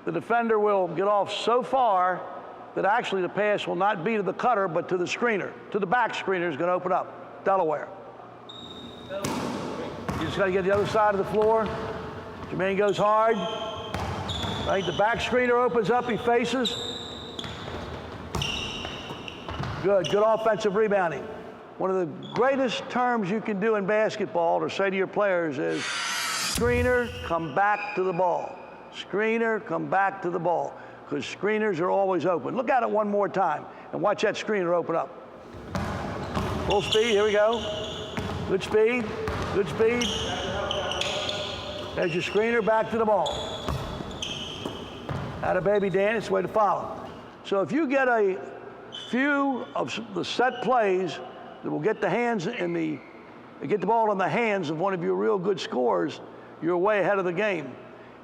the defender will get off so far that actually the pass will not be to the cutter, but to the screener. To the back screener is going to open up. Delaware. You just got to get the other side of the floor. Jermaine goes hard. Right, the back screener opens up, he faces. Good offensive rebounding. One of the greatest terms you can do in basketball to say to your players is, screener, come back to the ball. Screener, come back to the ball. Because screeners are always open. Look at it one more time and watch that screener open up. Full speed, here we go. Good speed, good speed. There's your screener, back to the ball. Atta baby Dan, it's the way to follow. So if you get a few of the set plays that will get the ball in the hands of one of your real good scorers, you're way ahead of the game.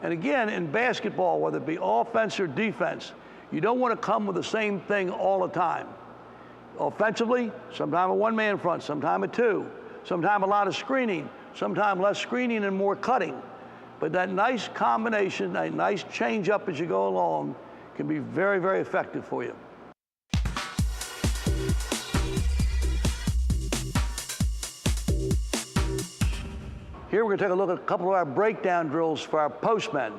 And again, in basketball, whether it be offense or defense, you don't want to come with the same thing all the time. Offensively, sometimes a one-man front, sometimes a two, sometimes a lot of screening, sometimes less screening and more cutting. But that nice combination, that nice change up as you go along can be very, very effective for you. Here we're going to take a look at a couple of our breakdown drills for our postmen.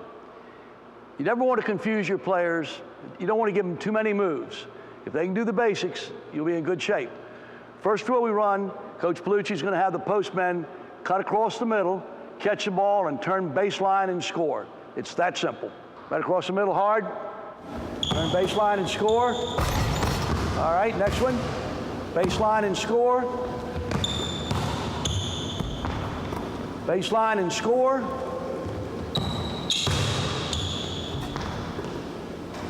You never want to confuse your players. You don't want to give them too many moves. If they can do the basics, you'll be in good shape. First drill we run, Coach Palucci's going to have the postmen cut across the middle, catch the ball, and turn baseline and score. It's that simple. Right across the middle hard, turn baseline and score. All right, next one, baseline and score. Baseline and score.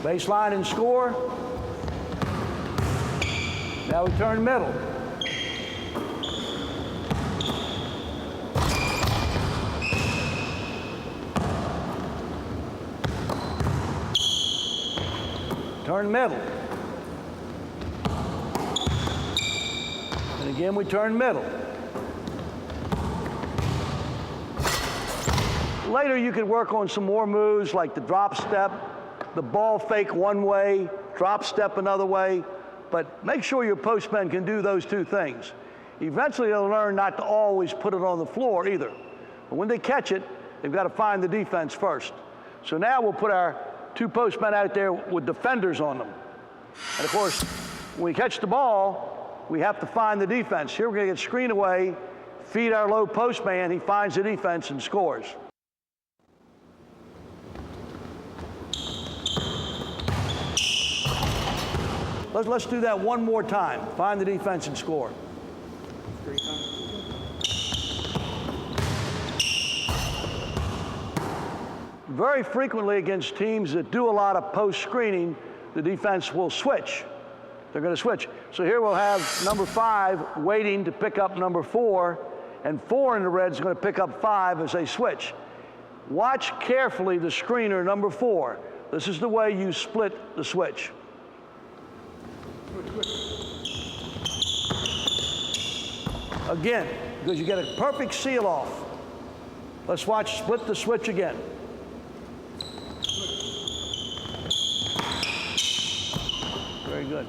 Baseline and score. Now we turn middle. Turn middle. And again we turn middle. Later you can work on some more moves like the drop step, the ball fake one way, drop step another way, but make sure your postmen can do those two things. Eventually they'll learn not to always put it on the floor either. But when they catch it, they've got to find the defense first. So now we'll put our two postmen out there with defenders on them. And of course, when we catch the ball, we have to find the defense. Here we're going to get screen away, feed our low postman, he finds the defense and scores. Let's do that one more time. Find the defense and score. Very frequently against teams that do a lot of post screening, the defense will switch. They're going to switch. So here we'll have number 5 waiting to pick up number 4, and 4 in the red is going to pick up 5 as they switch. Watch carefully the screener number 4. This is the way you split the switch. Again, because you get a perfect seal off. Let's watch split the switch again. Very good.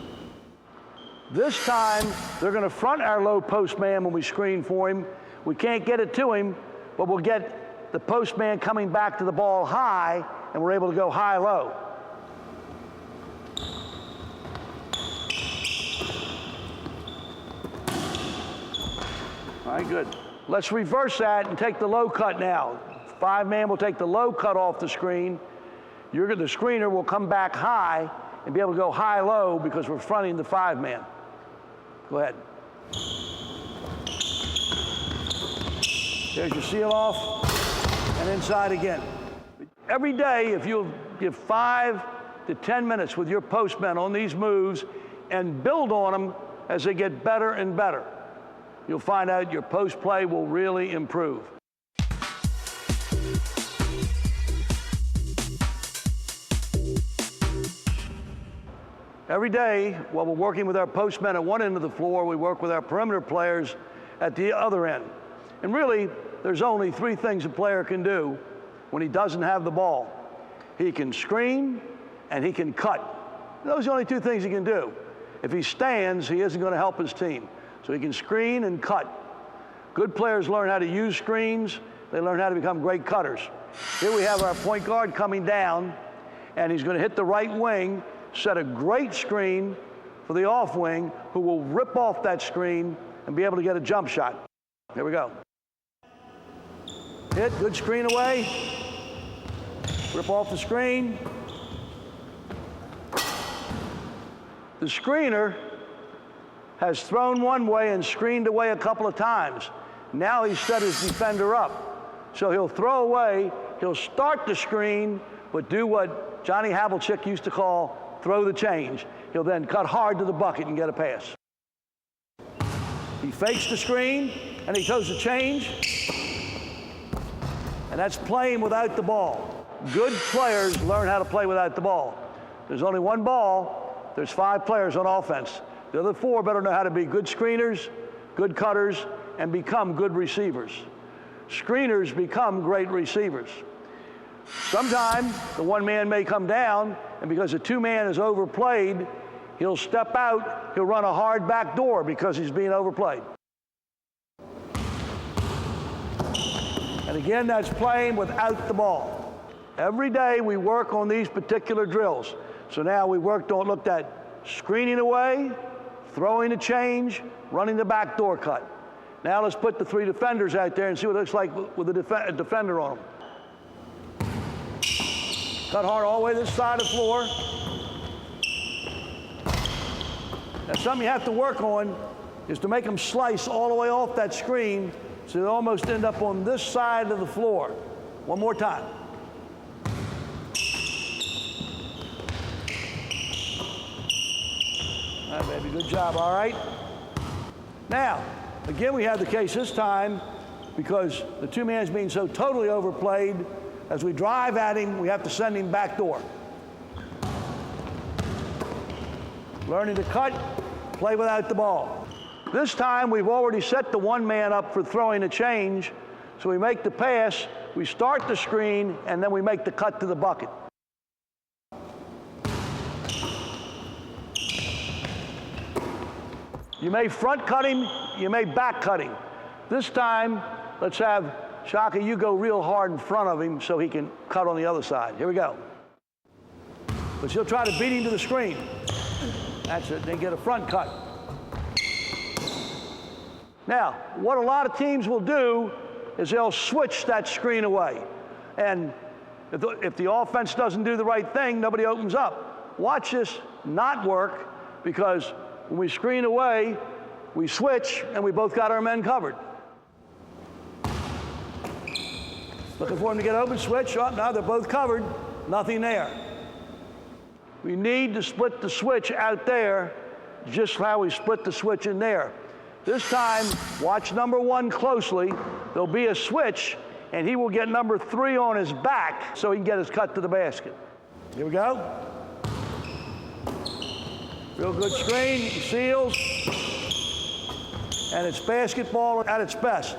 This time, they're going to front our low post man when we screen for him. We can't get it to him, but we'll get the post man coming back to the ball high, and we're able to go high-low. All right, good. Let's reverse that and take the low cut now. 5-man will take the low cut off the screen. The screener will come back high and be able to go high-low because we're fronting the 5-man. Go ahead. There's your seal off, and inside again. Every day, if you'll give 5 to 10 minutes with your postmen on these moves and build on them as they get better and better, you'll find out your post play will really improve. Every day, while we're working with our postmen at one end of the floor, we work with our perimeter players at the other end. And really, there's only 3 things a player can do when he doesn't have the ball. He can screen and he can cut. Those are the only two things he can do. If he stands, he isn't going to help his team. So he can screen and cut. Good players learn how to use screens. They learn how to become great cutters. Here we have our point guard coming down, and he's going to hit the right wing, set a great screen for the off wing, who will rip off that screen and be able to get a jump shot. Here we go. Hit, good screen away. Rip off the screen. The screener has thrown one way and screened away a couple of times. Now he's set his defender up. So he'll throw away, he'll start the screen, but do what Johnny Havlicek used to call throw the change. He'll then cut hard to the bucket and get a pass. He fakes the screen and he throws the change. And that's playing without the ball. Good players learn how to play without the ball. There's only one ball, there's 5 players on offense. The other 4 better know how to be good screeners, good cutters, and become good receivers. Screeners become great receivers. Sometimes the one man may come down, and because the 2-man is overplayed, he'll step out, he'll run a hard back door because he's being overplayed. And again, that's playing without the ball. Every day we work on these particular drills. So now we looked at screening away, throwing a change, running the back door cut. Now let's put the 3 defenders out there and see what it looks like with a defender on them. Cut hard all the way to this side of the floor. Now something you have to work on is to make them slice all the way off that screen so they almost end up on this side of the floor. One more time. All right, baby, good job, all right? Now, again, we have the case this time because the 2-man's being so totally overplayed. As we drive at him, we have to send him back door. Learning to cut, play without the ball. This time, we've already set the 1-man up for throwing a change. So we make the pass, we start the screen, and then we make the cut to the bucket. You may front cut him, you may back cut him. This time, let's have Shaka, you go real hard in front of him so he can cut on the other side. Here we go. But she'll try to beat him to the screen. That's it, then get a front cut. Now, what a lot of teams will do is they'll switch that screen away. And if the offense doesn't do the right thing, nobody opens up. Watch this not work, because when we screen away, we switch, and we both got our men covered. Looking for them to get open, switch. Oh, now they're both covered. Nothing there. We need to split the switch out there, just how we split the switch in there. This time, watch number 1 closely. There'll be a switch, and he will get number 3 on his back so he can get his cut to the basket. Here we go. Real good screen, he seals, and it's basketball at its best.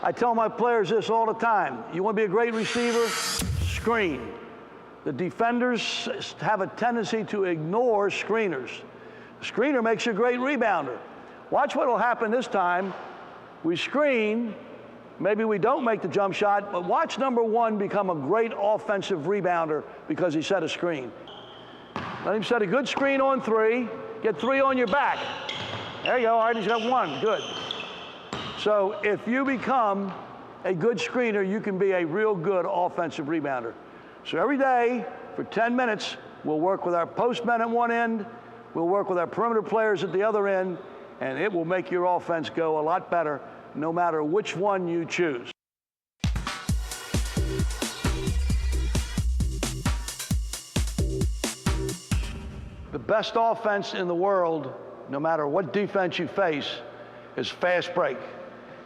I tell my players this all the time. You want to be a great receiver? Screen. The defenders have a tendency to ignore screeners. The screener makes you a great rebounder. Watch what will happen this time. We screen, maybe we don't make the jump shot, but watch number 1 become a great offensive rebounder because he set a screen. Let him set a good screen on 3, get 3 on your back. There you go, all right, he's got 1, good. So if you become a good screener, you can be a real good offensive rebounder. So every day for 10 minutes, we'll work with our post men at one end, we'll work with our perimeter players at the other end, and it will make your offense go a lot better no matter which one you choose. The best offense in the world, no matter what defense you face, is fast break.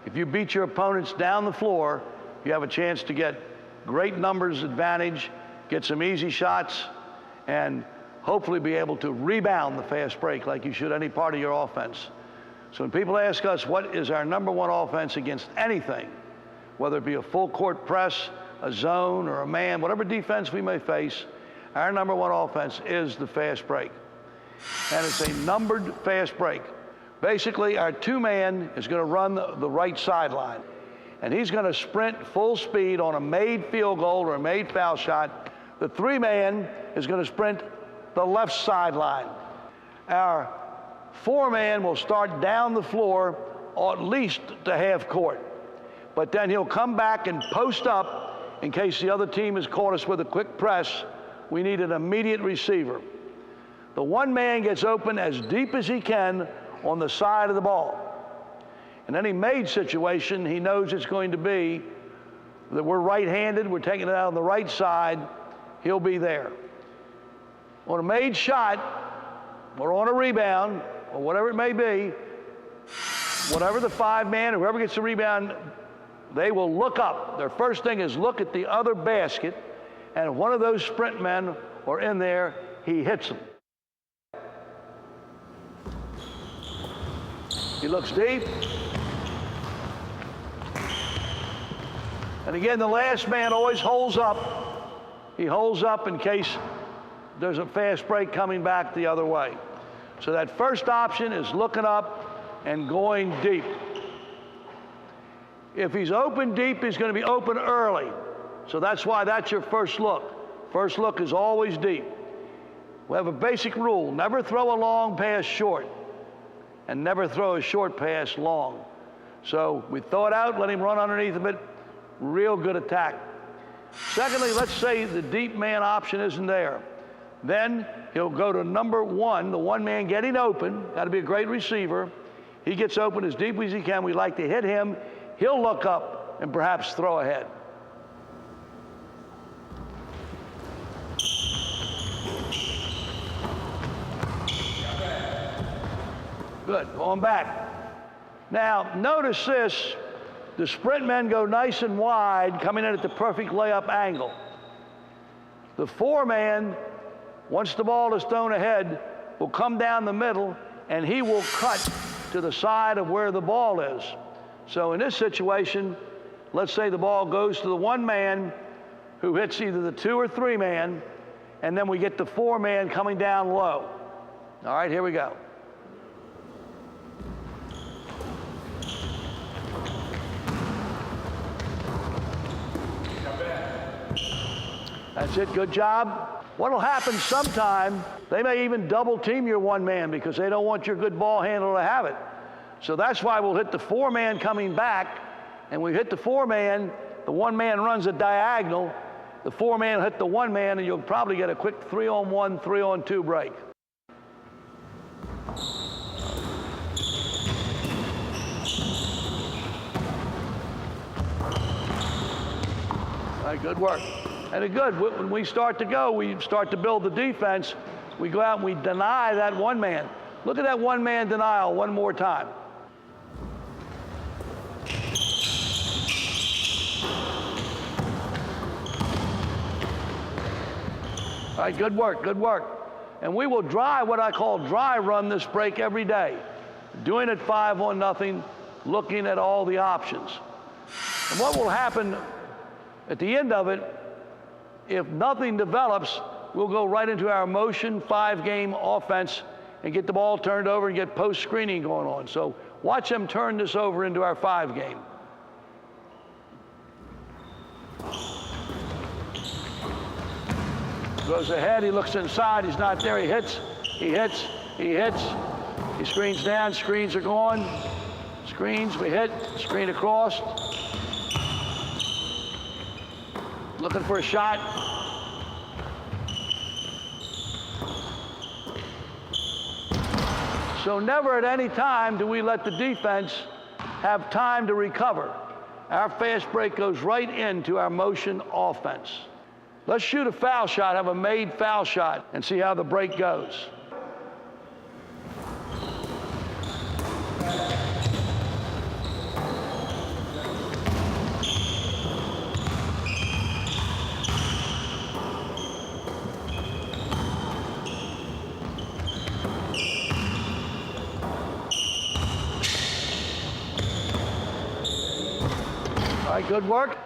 If you beat your opponents down the floor, you have a chance to get great numbers advantage, get some easy shots, and hopefully be able to rebound the fast break like you should any part of your offense. So when people ask us what is our number 1 offense against anything, whether it be a full court press, a zone, or a man, whatever defense we may face, Our number one offense is the fast break. And it's a numbered fast break. Basically, our two-man is going to run the right sideline. And he's going to sprint full speed on a made field goal or a made foul shot. The three-man is going to sprint the left sideline. Our four-man will start down the floor, or at least to half court. But then he'll come back and post up in case the other team has caught us with a quick press. We need an immediate receiver. The one man gets open as deep as he can on the side of the ball. In any made situation, he knows it's going to be that we're right-handed, we're taking it out on the right side, he'll be there. On a made shot, or on a rebound, or whatever it may be, whatever the five-man, whoever gets the rebound, they will look up. Their first thing is look at the other basket, and if one of those sprint men are in there, he hits them. He looks deep. And again, the last man always holds up. He holds up in case there's a fast break coming back the other way. So that first option is looking up and going deep. If he's open deep, he's going to be open early. So that's why that's your first look. First look is always deep. We have a basic rule: never throw a long pass short, and never throw a short pass long. So we throw it out, let him run underneath of it. Real good attack. Secondly, let's say the deep man option isn't there. Then he'll go to number one, the one man getting open. Got to be a great receiver. He gets open as deep as he can. We like to hit him. He'll look up and perhaps throw ahead. Good, going back. Now, notice this. The sprint men go nice and wide, coming in at the perfect layup angle. The four-man, once the ball is thrown ahead, will come down the middle, and he will cut to the side of where the ball is. So in this situation, let's say the ball goes to the one man who hits either the two or three man, and then we get the four man coming down low. All right, here we go. That's it, good job. What'll happen sometime, they may even double team your one man because they don't want your good ball handler to have it. So that's why we'll hit the four man coming back, and we hit the four man, the one man runs a diagonal, the four man will hit the one man, and you'll probably get a quick 3-on-1, 3-on-2 break. All right, good work. And it's good, when we start to go, we start to build the defense, we go out and we deny that one man. Look at that one man denial one more time. All right, good work, good work. And we will what I call dry run this break every day. Doing it 5-on-0, looking at all the options. And what will happen at the end of it, if nothing develops, we'll go right into our motion 5-game offense and get the ball turned over and get post screening going on. So watch them turn this over into our 5-game. Goes ahead, he looks inside, he's not there, he hits, he hits, he hits. He screens down, screens are gone. Screens, we hit, screen across. Looking for a shot. So never at any time do we let the defense have time to recover. Our fast break goes right into our motion offense. Let's shoot a foul shot, have a made foul shot, and see how the break goes. All right, good work.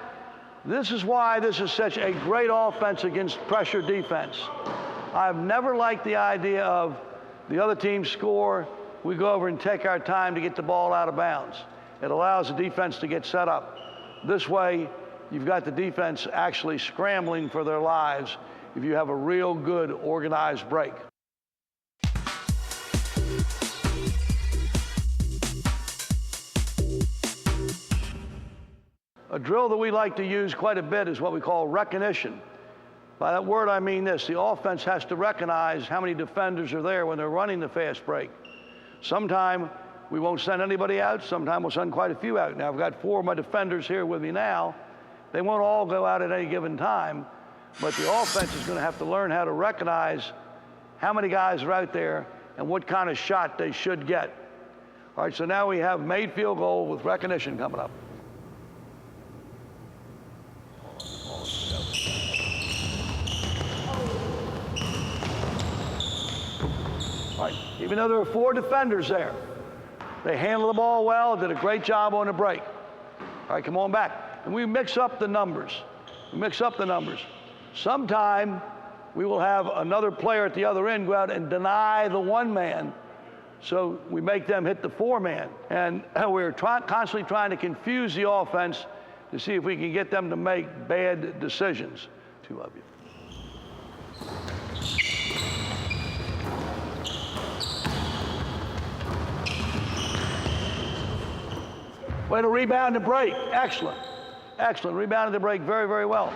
This is why this is such a great offense against pressure defense. I've never liked the idea of the other team score, we go over and take our time to get the ball out of bounds. It allows the defense to get set up. This way, you've got the defense actually scrambling for their lives if you have a real good organized break. A drill that we like to use quite a bit is what we call recognition. By that word, I mean this. The offense has to recognize how many defenders are there when they're running the fast break. Sometime we won't send anybody out. Sometime we'll send quite a few out. Now, I've got 4 of my defenders here with me now. They won't all go out at any given time, but the offense is going to have to learn how to recognize how many guys are out there and what kind of shot they should get. All right, so now we have made field goal with recognition coming up. All right, even though there are 4 defenders there, they handled the ball well, did a great job on the break. All right, come on back. And we mix up the numbers. We mix up the numbers. Sometime we will have another player at the other end go out and deny the 1-man, so we make them hit the 4-man. And we're constantly trying to confuse the offense to see if we can get them to make bad decisions. 2 of you. Way to rebound and break. Excellent. Excellent. Rebounded the break very, very well.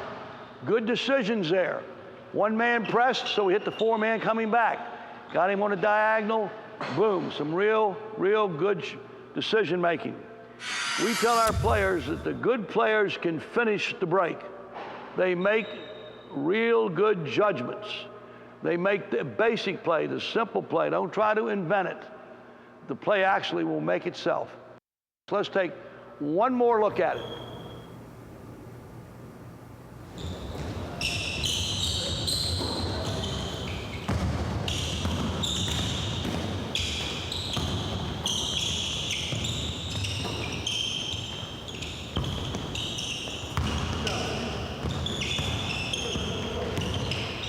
Good decisions there. 1-man pressed, so we hit the 4-man coming back. Got him on a diagonal. Boom. Some real good decision making. We tell our players that the good players can finish the break. They make real good judgments. They make the basic play, the simple play. Don't try to invent it. The play actually will make itself. So let's take one more look at it.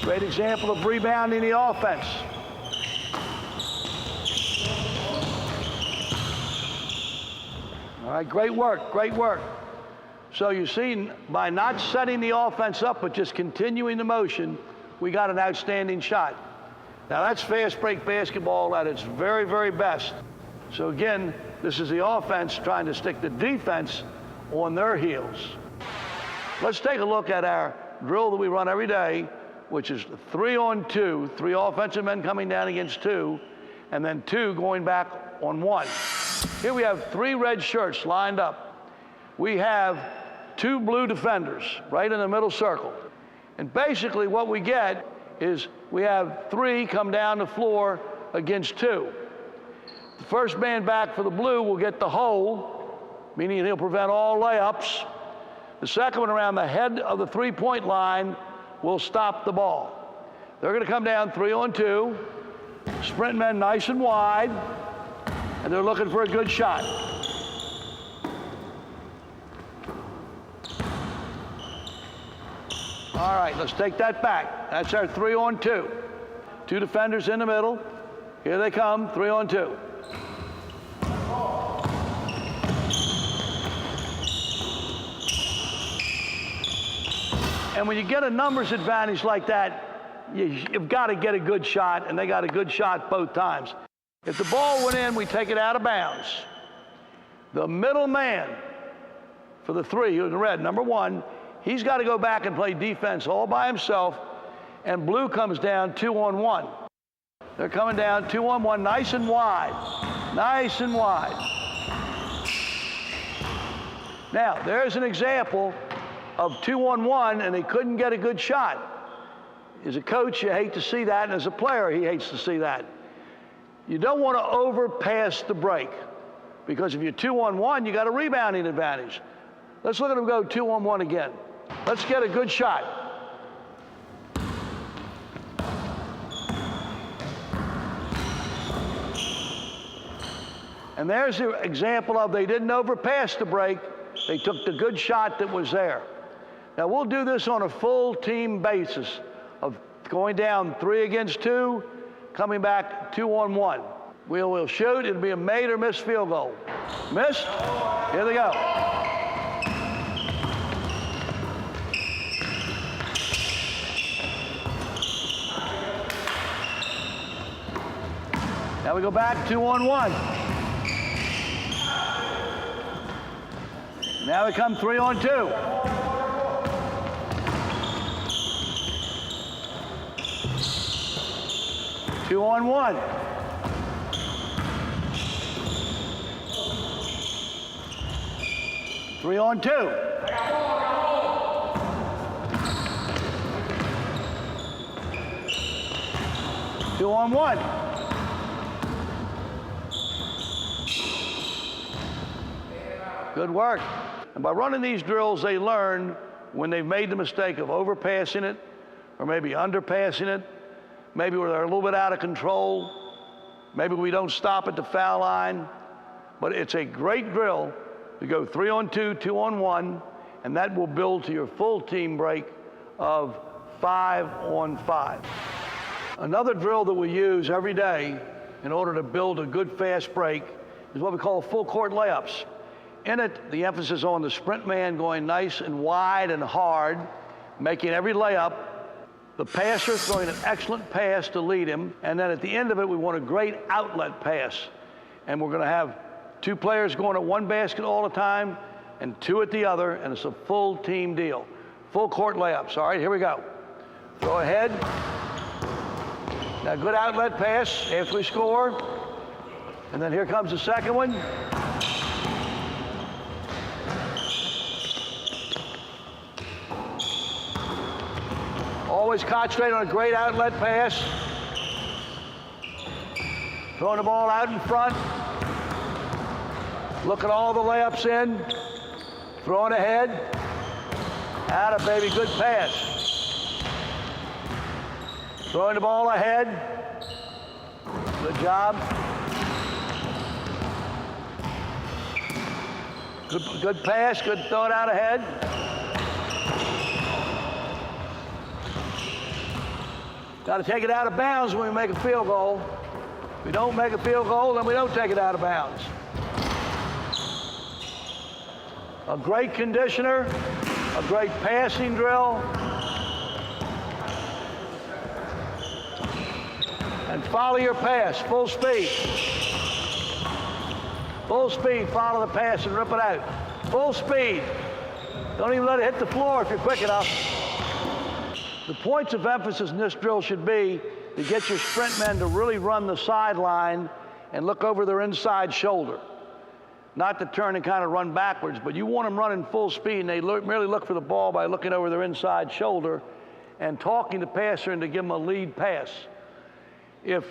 Great example of rebounding the offense. All right, great work, great work. So you see, by not setting the offense up, but just continuing the motion, we got an outstanding shot. Now that's fast break basketball at its very, very best. So again, this is the offense trying to stick the defense on their heels. Let's take a look at our drill that we run every day, which is 3-on-2, 3 offensive men coming down against 2, and then 2 going back on 1. Here we have 3 red shirts lined up. We have 2 blue defenders right in the middle circle. And basically what we get is we have 3 come down the floor against 2. The first man back for the blue will get the hole, meaning he'll prevent all layups. The second one around the head of the 3-point line will stop the ball. They're going to come down 3-on-2, sprint men nice and wide, and they're looking for a good shot. All right, let's take that back. That's our 3-on-2. 2 defenders in the middle. Here they come, 3-on-2. And when you get a numbers advantage like that, you've got to get a good shot, and they got a good shot both times. If the ball went in, we take it out of bounds. The middle man for the 3, who's in red, number 1, he's got to go back and play defense all by himself, and blue comes down 2-on-1. They're coming down 2-on-1, nice and wide. Nice and wide. Now, there's an example of 2-on-1, and they couldn't get a good shot. As a coach, you hate to see that, and as a player, he hates to see that. You don't want to overpass the break, because if you're 2-on-1, you got a rebounding advantage. Let's look at them go 2-on-1 again. Let's get a good shot. And there's the example of they didn't overpass the break. They took the good shot that was there. Now we'll do this on a full team basis of going down 3 against 2, coming back 2 on 1. We'll shoot, it'll be a made or missed field goal. Missed? Here they go. Now we go back 2 on 1. Now we come 3 on 2. 2 on 1. 3 on 2. 2 on 1. Good work. And by running these drills, they learn when they've made the mistake of overpassing it, or maybe underpassing it, maybe where they're a little bit out of control, maybe we don't stop at the foul line. But it's a great drill to go 3 on 2, 2 on 1, and that will build to your full team break of 5 on 5. Another drill that we use every day in order to build a good fast break is what we call full court layups. In it, the emphasis on the sprint man going nice and wide and hard, making every layup, the passer throwing an excellent pass to lead him, and then at the end of it, we want a great outlet pass. And we're going to have 2 players going at one basket all the time and 2 at the other, and it's a full team deal. Full court layups. All right, here we go. Throw ahead. Now, good outlet pass after we score. And then here comes the second one. Always concentrate on a great outlet pass. Throwing the ball out in front. Look at all the layups in. Throwing ahead. Atta baby, good pass. Throwing the ball ahead. Good job. Good pass, good throw it out ahead. Got to take it out of bounds when we make a field goal. If we don't make a field goal, then we don't take it out of bounds. A great conditioner, a great passing drill, and follow your pass, full speed. Full speed, follow the pass and rip it out. Full speed. Don't even let it hit the floor if you're quick enough. The points of emphasis in this drill should be to get your sprint men to really run the sideline and look over their inside shoulder. Not to turn and kind of run backwards, but you want them running full speed, and they merely look for the ball by looking over their inside shoulder and talking to the passer and to give them a lead pass. If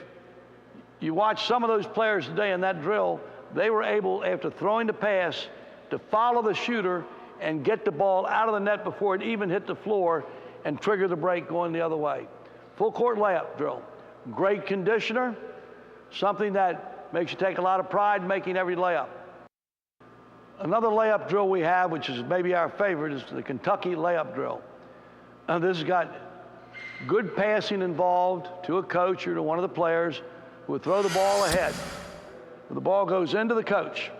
you watch some of those players today in that drill, they were able, after throwing the pass, to follow the shooter and get the ball out of the net before it even hit the floor and trigger the break going the other way. Full court layup drill. Great conditioner, something that makes you take a lot of pride in making every layup. Another layup drill we have, which is maybe our favorite, is the Kentucky layup drill. This has got good passing involved to a coach or to one of the players who will throw the ball ahead. The ball goes into the coach.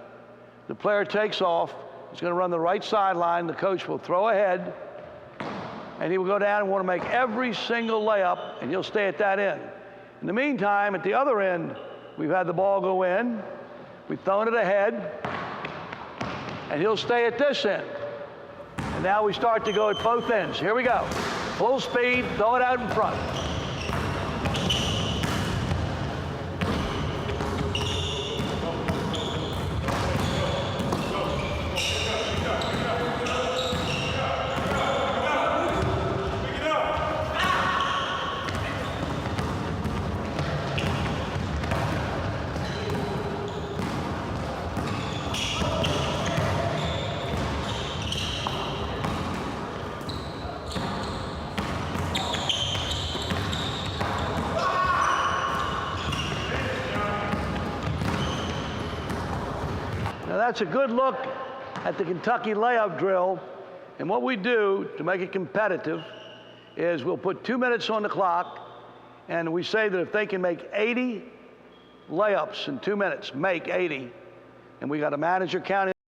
The player takes off. He's going to run the right sideline. The coach will throw ahead, and he will go down and want to make every single layup, and he'll stay at that end. In the meantime, at the other end, we've had the ball go in. We've thrown it ahead, and he'll stay at this end. And now we start to go at both ends. Here we go. Full speed, throw it out in front. Now that's a good look at the Kentucky layup drill. And what we do to make it competitive is we'll put 2 minutes on the clock, and we say that if they can make 80 layups in 2 minutes, make 80, and we got a manager counting